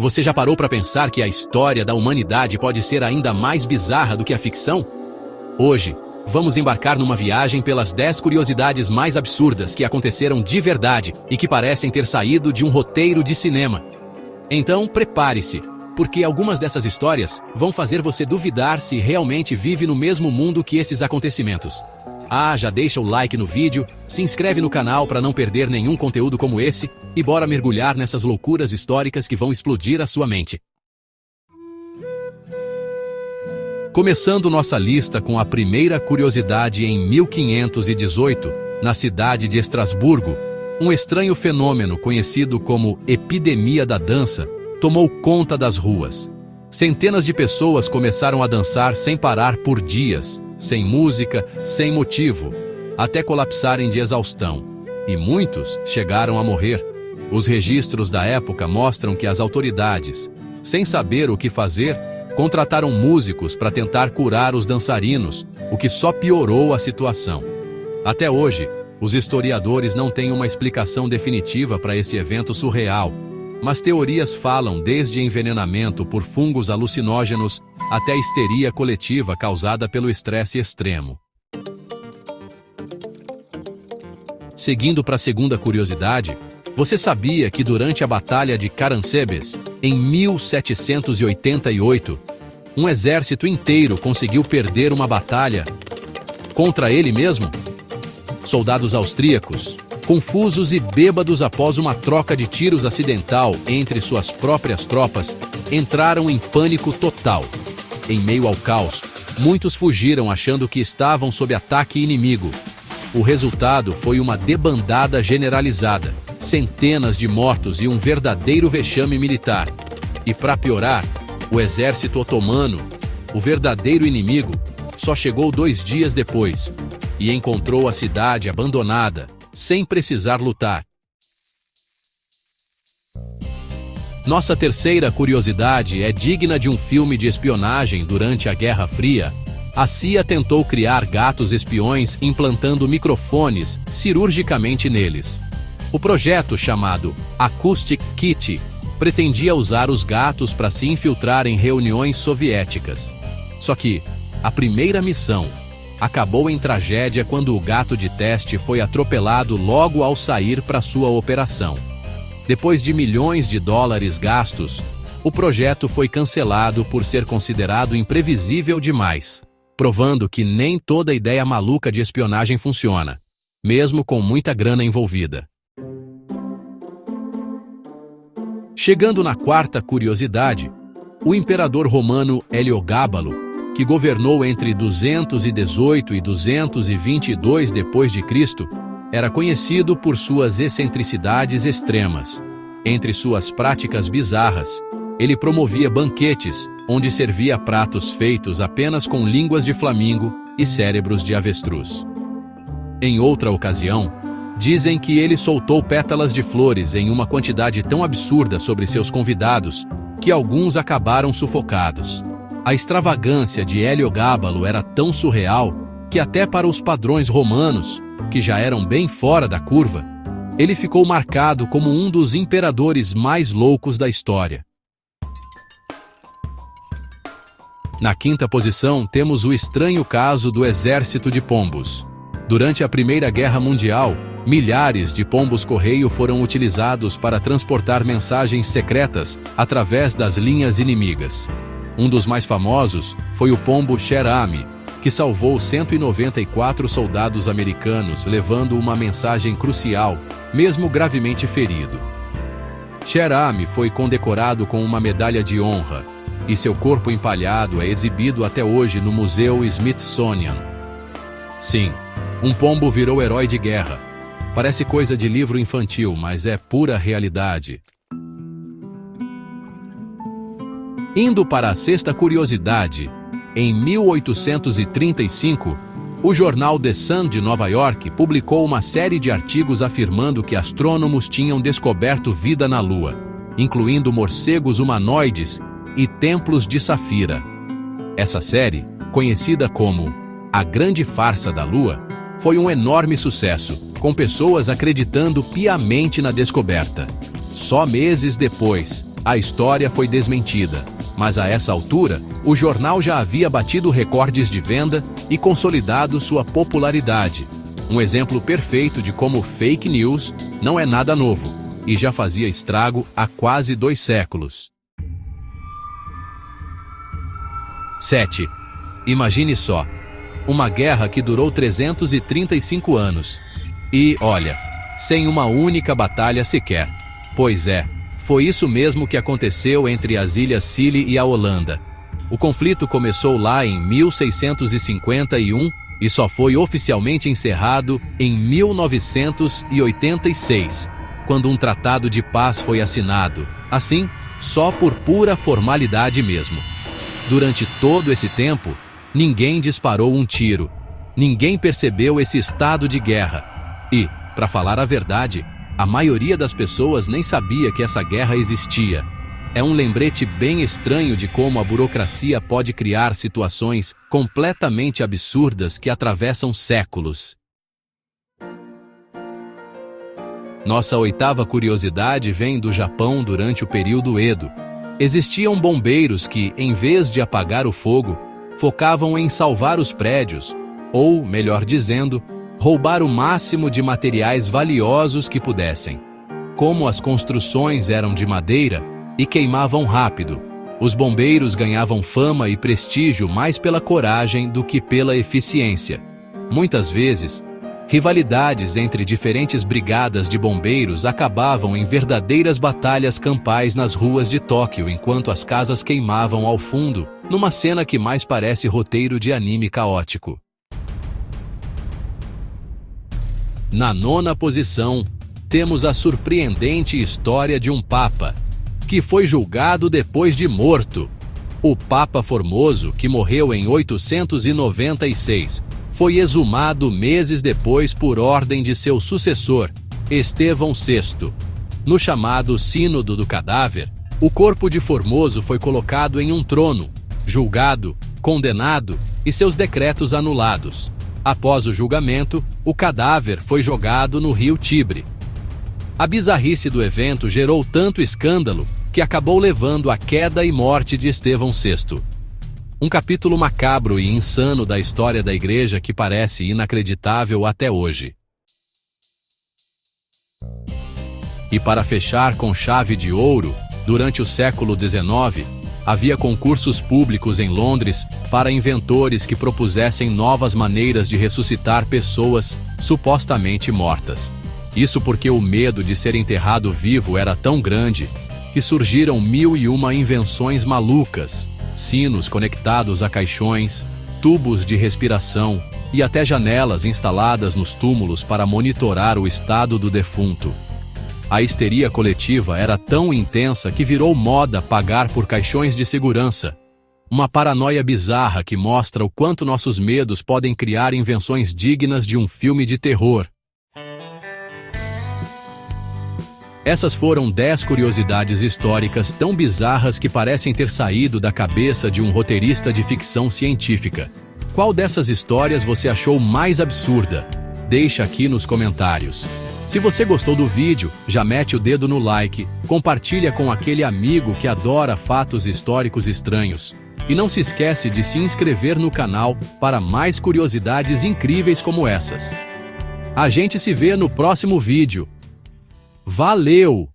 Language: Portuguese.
Você já parou para pensar que a história da humanidade pode ser ainda mais bizarra do que a ficção? Hoje, vamos embarcar numa viagem pelas 10 curiosidades mais absurdas que aconteceram de verdade e que parecem ter saído de um roteiro de cinema. Então, prepare-se, porque algumas dessas histórias vão fazer você duvidar se realmente vive no mesmo mundo que esses acontecimentos. Já deixa o like no vídeo, se inscreve no canal para não perder nenhum conteúdo como esse e bora mergulhar nessas loucuras históricas que vão explodir a sua mente. Começando nossa lista com a primeira curiosidade. Em 1518, na cidade de Estrasburgo, um estranho fenômeno conhecido como epidemia da dança tomou conta das ruas. Centenas de pessoas começaram a dançar sem parar por dias, sem música, sem motivo, até colapsarem de exaustão. E muitos chegaram a morrer. Os registros da época mostram que as autoridades, sem saber o que fazer, contrataram músicos para tentar curar os dançarinos, o que só piorou a situação. Até hoje, os historiadores não têm uma explicação definitiva para esse evento surreal, mas teorias falam desde envenenamento por fungos alucinógenos até histeria coletiva causada pelo estresse extremo. Seguindo para a segunda curiosidade, você sabia que durante a Batalha de Caransebes, em 1788, um exército inteiro conseguiu perder uma batalha contra ele mesmo? Soldados austríacos, confusos e bêbados após uma troca de tiros acidental entre suas próprias tropas, entraram em pânico total. Em meio ao caos, muitos fugiram achando que estavam sob ataque inimigo. O resultado foi uma debandada generalizada, centenas de mortos e um verdadeiro vexame militar. E para piorar, o exército otomano, o verdadeiro inimigo, só chegou 2 dias depois e encontrou a cidade abandonada, sem precisar lutar. Nossa terceira curiosidade é digna de um filme de espionagem. Durante a Guerra Fria, a CIA tentou criar gatos espiões implantando microfones cirurgicamente neles. O projeto, chamado Acoustic Kitty, pretendia usar os gatos para se infiltrar em reuniões soviéticas. Só que a primeira missão acabou em tragédia quando o gato de teste foi atropelado logo ao sair para sua operação. Depois de milhões de dólares gastos, o projeto foi cancelado por ser considerado imprevisível demais, provando que nem toda ideia maluca de espionagem funciona, mesmo com muita grana envolvida. Chegando na quarta curiosidade, o imperador romano Heliogábalo, que governou entre 218 e 222 d.C., era conhecido por suas excentricidades extremas. Entre suas práticas bizarras, ele promovia banquetes, onde servia pratos feitos apenas com línguas de flamingo e cérebros de avestruz. Em outra ocasião, dizem que ele soltou pétalas de flores em uma quantidade tão absurda sobre seus convidados que alguns acabaram sufocados. A extravagância de Heliogábalo era tão surreal que até para os padrões romanos, que já eram bem fora da curva, ele ficou marcado como um dos imperadores mais loucos da história. Na quinta posição, temos o estranho caso do exército de pombos. Durante a Primeira Guerra Mundial, milhares de pombos-correio foram utilizados para transportar mensagens secretas através das linhas inimigas. Um dos mais famosos foi o pombo Cher-Ami, que salvou 194 soldados americanos, levando uma mensagem crucial, mesmo gravemente ferido. Cher-Ami foi condecorado com uma medalha de honra, e seu corpo empalhado é exibido até hoje no Museu Smithsonian. Sim, um pombo virou herói de guerra. Parece coisa de livro infantil, mas é pura realidade. Indo para a sexta curiosidade, em 1835, o jornal The Sun de Nova York publicou uma série de artigos afirmando que astrônomos tinham descoberto vida na Lua, incluindo morcegos humanoides e templos de safira. Essa série, conhecida como A Grande Farsa da Lua, foi um enorme sucesso, com pessoas acreditando piamente na descoberta. Só meses depois, A história foi desmentida, mas a essa altura, o jornal já havia batido recordes de venda e consolidado sua popularidade. Um exemplo perfeito de como fake news não é nada novo e já fazia estrago há quase 2 séculos. 7. Imagine só, uma guerra que durou 335 anos. E, olha, sem uma única batalha sequer. Pois é, foi isso mesmo que aconteceu entre as Ilhas Scilly e a Holanda. O conflito começou lá em 1651 e só foi oficialmente encerrado em 1986, quando um tratado de paz foi assinado, assim, só por pura formalidade mesmo. Durante todo esse tempo, ninguém disparou um tiro, ninguém percebeu esse estado de guerra. E, para falar a verdade, a maioria das pessoas nem sabia que essa guerra existia. É um lembrete bem estranho de como a burocracia pode criar situações completamente absurdas que atravessam séculos. Nossa 8ª curiosidade vem do Japão durante o período Edo. Existiam bombeiros que, em vez de apagar o fogo, focavam em salvar os prédios, ou, melhor dizendo, roubar o máximo de materiais valiosos que pudessem. Como as construções eram de madeira e queimavam rápido, os bombeiros ganhavam fama e prestígio mais pela coragem do que pela eficiência. Muitas vezes, rivalidades entre diferentes brigadas de bombeiros acabavam em verdadeiras batalhas campais nas ruas de Tóquio enquanto as casas queimavam ao fundo, numa cena que mais parece roteiro de anime caótico. Na 9ª posição, temos a surpreendente história de um papa, que foi julgado depois de morto. O Papa Formoso, que morreu em 896, foi exumado meses depois por ordem de seu sucessor, Estevão VI. No chamado Sínodo do Cadáver, o corpo de Formoso foi colocado em um trono, julgado, condenado e seus decretos anulados. Após o julgamento, o cadáver foi jogado no rio Tibre. A bizarrice do evento gerou tanto escândalo que acabou levando à queda e morte de Estevão VI. Um capítulo macabro e insano da história da Igreja que parece inacreditável até hoje. E para fechar com chave de ouro, durante o século XIX, havia concursos públicos em Londres para inventores que propusessem novas maneiras de ressuscitar pessoas supostamente mortas. Isso porque o medo de ser enterrado vivo era tão grande que surgiram 1001 invenções malucas, sinos conectados a caixões, tubos de respiração e até janelas instaladas nos túmulos para monitorar o estado do defunto. A histeria coletiva era tão intensa que virou moda pagar por caixões de segurança. Uma paranoia bizarra que mostra o quanto nossos medos podem criar invenções dignas de um filme de terror. Essas foram 10 curiosidades históricas tão bizarras que parecem ter saído da cabeça de um roteirista de ficção científica. Qual dessas histórias você achou mais absurda? Deixa aqui nos comentários. Se você gostou do vídeo, já mete o dedo no like, compartilha com aquele amigo que adora fatos históricos estranhos. E não se esquece de se inscrever no canal para mais curiosidades incríveis como essas. A gente se vê no próximo vídeo. Valeu!